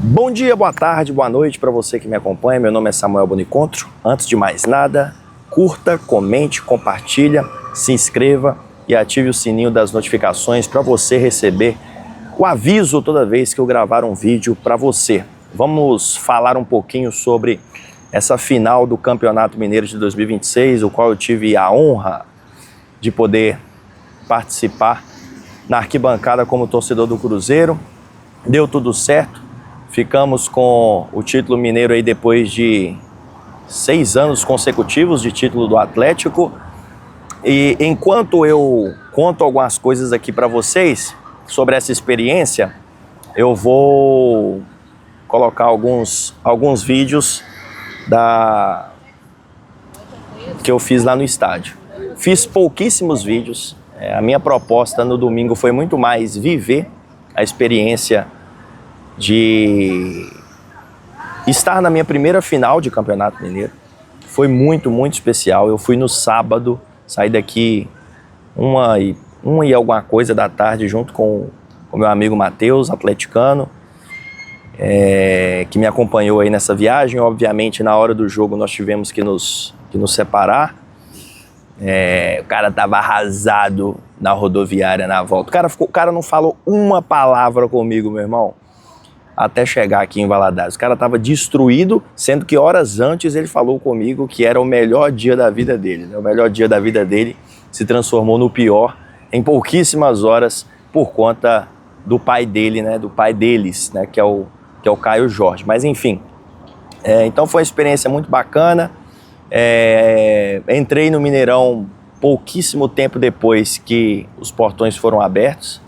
Bom dia, boa tarde, boa noite para você que me acompanha. Meu nome é Samuel Bonicontro. Antes de mais nada, curta, comente, compartilha, se inscreva e ative o sininho das notificações para você receber o aviso toda vez que eu gravar um vídeo para você. Vamos falar um pouquinho sobre essa final do Campeonato Mineiro de 2026, o qual eu tive a honra de poder participar na arquibancada como torcedor do Cruzeiro. Deu tudo certo, ficamos com o título mineiro aí depois de 6 anos consecutivos de título do Atlético. E enquanto eu conto algumas coisas aqui para vocês sobre essa experiência, eu vou colocar alguns vídeos que eu fiz lá no estádio. Fiz pouquíssimos vídeos. A minha proposta no domingo foi muito mais viver a experiência de estar na minha primeira final de Campeonato Mineiro. Foi muito especial. Eu fui no sábado, saí daqui uma e alguma coisa da tarde junto com o meu amigo Matheus, atleticano, que me acompanhou aí nessa viagem. Obviamente, na hora do jogo nós tivemos que nos separar. O cara tava arrasado na rodoviária na volta. O cara não falou uma palavra comigo, meu irmão, até chegar aqui em Valadares. O cara tava destruído, sendo que horas antes ele falou comigo que era o melhor dia da vida dele, né? O melhor dia da vida dele se transformou no pior em pouquíssimas horas por conta do pai dele, né? Do pai deles, né? Que é o Caio Jorge. Mas enfim, então foi uma experiência muito bacana. Entrei no Mineirão pouquíssimo tempo depois que os portões foram abertos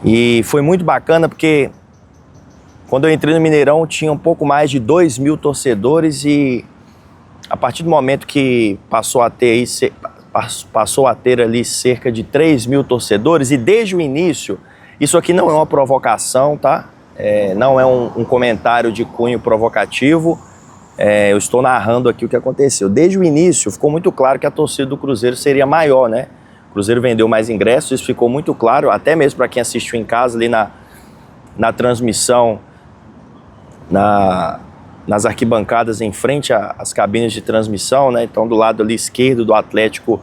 e foi muito bacana porque quando eu entrei no Mineirão tinha um pouco mais de 2.000 torcedores e a partir do momento que passou a ter ali cerca de 3.000 torcedores, e desde o início, isso aqui não é uma provocação, tá? Não é um comentário de cunho provocativo. Eu estou narrando aqui o que aconteceu. Desde o início ficou muito claro que a torcida do Cruzeiro seria maior, né? O Cruzeiro vendeu mais ingressos, isso ficou muito claro, até mesmo para quem assistiu em casa ali na transmissão, nas arquibancadas em frente às cabines de transmissão, né? Então do lado ali esquerdo do Atlético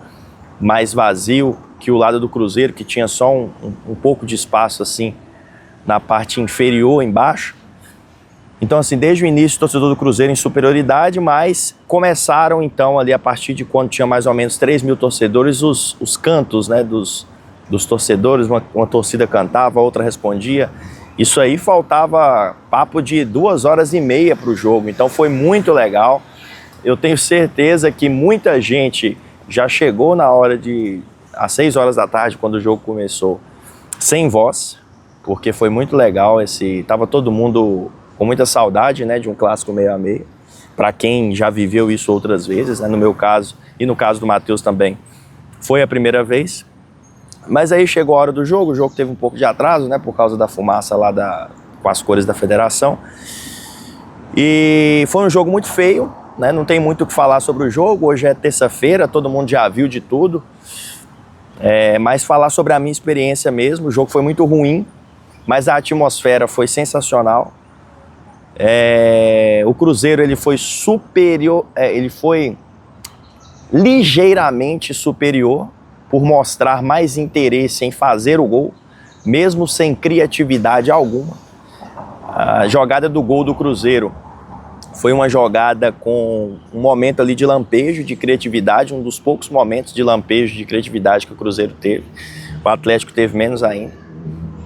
mais vazio que o lado do Cruzeiro, que tinha só um pouco de espaço assim na parte inferior embaixo. Então assim, desde o início o torcedor do Cruzeiro em superioridade, mas começaram então ali a partir de quando tinha mais ou menos 3.000 torcedores, os cantos, né, dos torcedores, uma torcida cantava, a outra respondia. Isso aí faltava papo de 2h30 para o jogo, então foi muito legal. Eu tenho certeza que muita gente já chegou às 6 horas da tarde, quando o jogo começou, sem voz, porque foi muito legal. Tava todo mundo com muita saudade, né, de um clássico meio a meio, para quem já viveu isso outras vezes, né, no meu caso e no caso do Matheus também, foi a primeira vez. Mas aí chegou a hora do jogo, o jogo teve um pouco de atraso, né, por causa da fumaça lá com as cores da federação. E foi um jogo muito feio, né, não tem muito o que falar sobre o jogo. Hoje é terça-feira, todo mundo já viu de tudo. Mas falar sobre a minha experiência mesmo, o jogo foi muito ruim, mas a atmosfera foi sensacional. O Cruzeiro ele foi superior, ele foi ligeiramente superior, por mostrar mais interesse em fazer o gol, mesmo sem criatividade alguma. A jogada do gol do Cruzeiro foi uma jogada com um momento ali de lampejo de criatividade, um dos poucos momentos de lampejo de criatividade que o Cruzeiro teve. O Atlético teve menos ainda.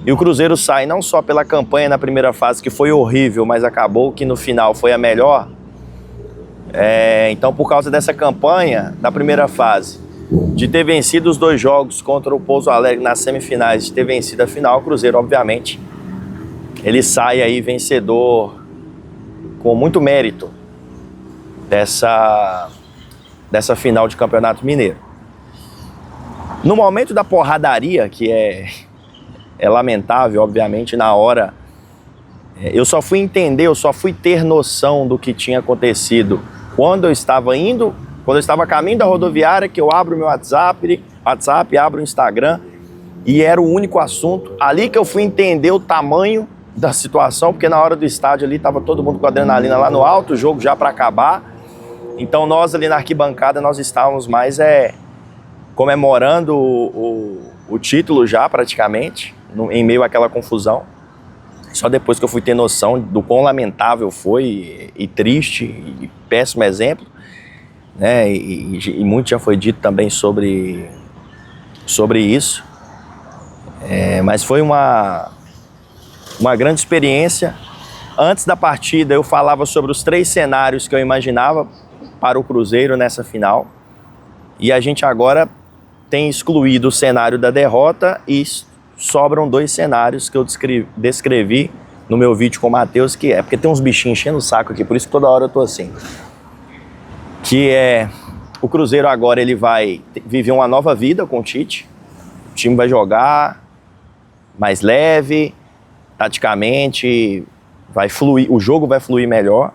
E o Cruzeiro sai não só pela campanha na primeira fase, que foi horrível, mas acabou que no final foi a melhor. Então, por causa dessa campanha da primeira fase, de ter vencido os 2 jogos contra o Pouso Alegre nas semifinais, de ter vencido a final, o Cruzeiro, obviamente, ele sai aí vencedor com muito mérito dessa final de Campeonato Mineiro. No momento da porradaria, que é lamentável, obviamente, na hora, eu só fui entender, eu só fui ter noção do que tinha acontecido quando eu estava a caminho da rodoviária, que eu abro meu WhatsApp, abro o Instagram, e era o único assunto. Ali que eu fui entender o tamanho da situação, porque na hora do estádio ali estava todo mundo com adrenalina lá no alto, o jogo já para acabar. Então nós ali na arquibancada, nós estávamos mais comemorando o título já praticamente, em meio àquela confusão. Só depois que eu fui ter noção do quão lamentável foi e triste e péssimo exemplo, né? E muito já foi dito também sobre isso. Mas foi uma grande experiência. Antes da partida eu falava sobre os 3 cenários que eu imaginava para o Cruzeiro nessa final. E a gente agora tem excluído o cenário da derrota e sobram 2 cenários que eu descrevi no meu vídeo com o Matheus, que porque tem uns bichinhos enchendo o saco aqui, por isso que toda hora eu tô assim. Que o Cruzeiro agora ele vai viver uma nova vida com o Tite. O time vai jogar mais leve, taticamente, vai fluir, o jogo vai fluir melhor,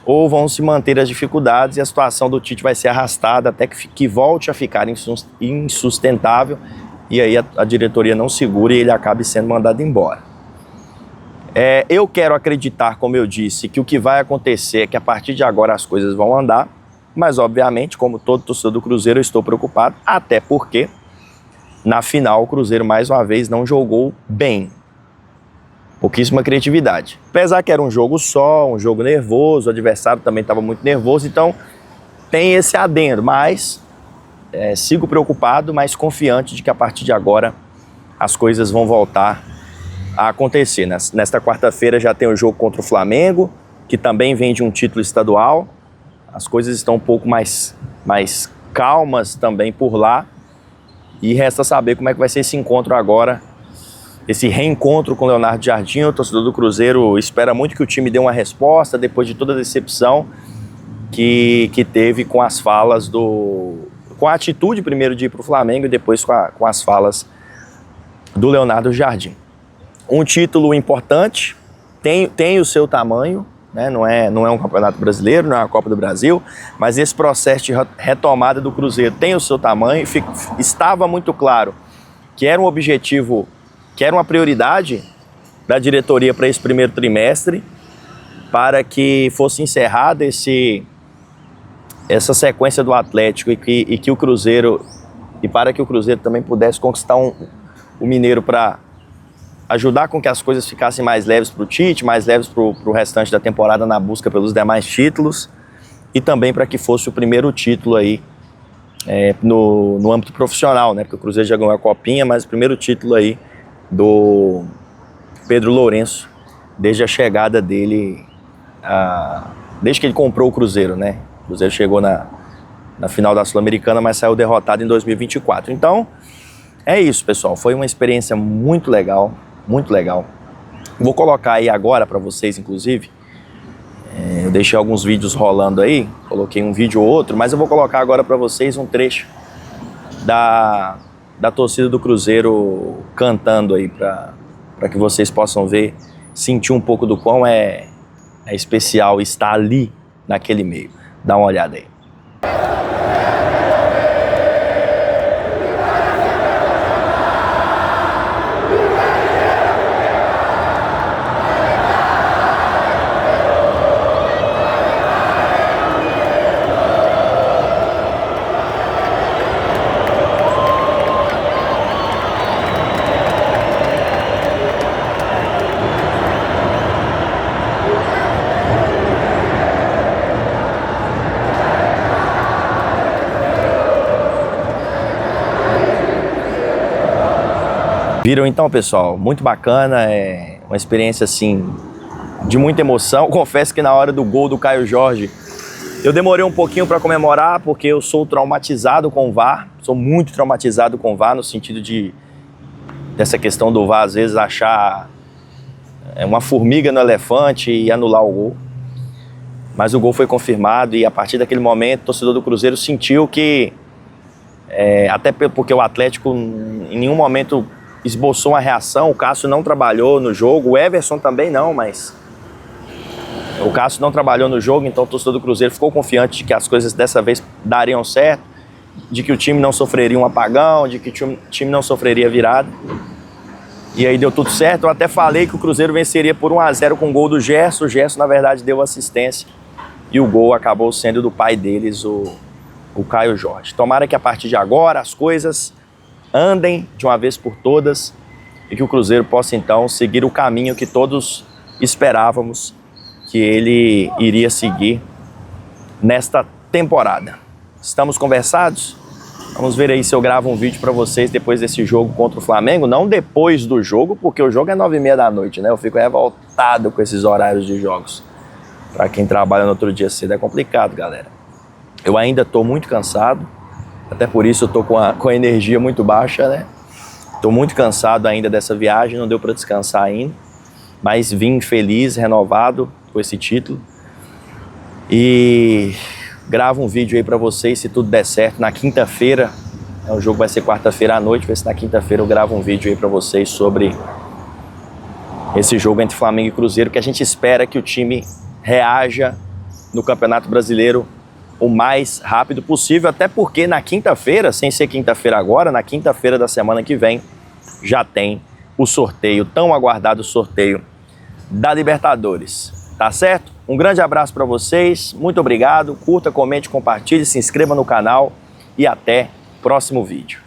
ou vão se manter as dificuldades e a situação do Tite vai ser arrastada até que volte a ficar insustentável e aí a diretoria não segura e ele acabe sendo mandado embora. Eu quero acreditar, como eu disse, que o que vai acontecer é que a partir de agora as coisas vão andar, mas obviamente, como todo torcedor do Cruzeiro, eu estou preocupado, até porque na final o Cruzeiro mais uma vez não jogou bem. Pouquíssima criatividade. Apesar que era um jogo só, um jogo nervoso, o adversário também estava muito nervoso, então tem esse adendo, mas sigo preocupado, mas confiante de que a partir de agora as coisas vão voltar a acontecer. Nesta quarta-feira já tem o jogo contra o Flamengo, que também vem de um título estadual. As coisas estão um pouco mais calmas também por lá. E resta saber como é que vai ser esse encontro agora, esse reencontro com o Leonardo Jardim. O torcedor do Cruzeiro espera muito que o time dê uma resposta depois de toda a decepção que teve com as falas com a atitude primeiro de ir para o Flamengo e depois com as falas do Leonardo Jardim. Um título importante, tem o seu tamanho, né? Não é um campeonato brasileiro, não é uma Copa do Brasil, mas esse processo de retomada do Cruzeiro tem o seu tamanho. Estava muito claro que era um objetivo, que era uma prioridade da diretoria para esse primeiro trimestre, para que fosse encerrada essa sequência do Atlético e que o Cruzeiro, e para que o Cruzeiro também pudesse conquistar o Mineiro para ajudar com que as coisas ficassem mais leves para o Tite, mais leves para o restante da temporada na busca pelos demais títulos, e também para que fosse o primeiro título aí no âmbito profissional, né? Porque o Cruzeiro já ganhou a Copinha, mas o primeiro título aí do Pedro Lourenço desde a chegada dele, desde que ele comprou o Cruzeiro, né? O Cruzeiro chegou na final da Sul-Americana, mas saiu derrotado em 2024. Então, é isso, pessoal. Foi uma experiência muito legal, muito legal. Vou colocar aí agora para vocês, inclusive. Eu deixei alguns vídeos rolando aí, coloquei um vídeo ou outro, mas eu vou colocar agora para vocês um trecho da torcida do Cruzeiro cantando aí, para que vocês possam ver, sentir um pouco do quão é especial estar ali naquele meio. Dá uma olhada aí. Viram então, pessoal? Muito bacana, uma experiência assim de muita emoção. Confesso que na hora do gol do Caio Jorge eu demorei um pouquinho para comemorar, porque eu sou traumatizado com o VAR, sou muito traumatizado com o VAR no sentido dessa questão do VAR às vezes achar uma formiga no elefante e anular o gol. Mas o gol foi confirmado e a partir daquele momento o torcedor do Cruzeiro sentiu que, até porque o Atlético em nenhum momento esboçou uma reação, o Cássio não trabalhou no jogo, o Everson também não, mas o Cássio não trabalhou no jogo, então o torcedor do Cruzeiro ficou confiante de que as coisas dessa vez dariam certo, de que o time não sofreria um apagão, de que o time não sofreria virada. E aí deu tudo certo. Eu até falei que o Cruzeiro venceria por 1-0 com o gol do Gerson. O Gerson, na verdade, deu assistência. E o gol acabou sendo do pai deles, o Caio Jorge. Tomara que a partir de agora as coisas andem de uma vez por todas e que o Cruzeiro possa então seguir o caminho que todos esperávamos que ele iria seguir nesta temporada. Estamos conversados? Vamos ver aí se eu gravo um vídeo para vocês depois desse jogo contra o Flamengo. Não depois do jogo, porque o jogo é 9h30 da noite, né? Eu fico revoltado com esses horários de jogos. Para quem trabalha no outro dia cedo é complicado, galera. Eu ainda estou muito cansado, até por isso eu estou com a energia muito baixa, né? Estou muito cansado ainda dessa viagem, não deu para descansar ainda, mas vim feliz, renovado com esse título. E gravo um vídeo aí para vocês, se tudo der certo, na quinta-feira. O jogo vai ser quarta-feira à noite, ver se na quinta-feira eu gravo um vídeo aí para vocês sobre esse jogo entre Flamengo e Cruzeiro, que a gente espera que o time reaja no Campeonato Brasileiro o mais rápido possível, até porque na quinta-feira, sem ser quinta-feira agora, na quinta-feira da semana que vem, já tem o sorteio, tão aguardado sorteio da Libertadores, tá certo? Um grande abraço para vocês, muito obrigado, curta, comente, compartilhe, se inscreva no canal e até o próximo vídeo.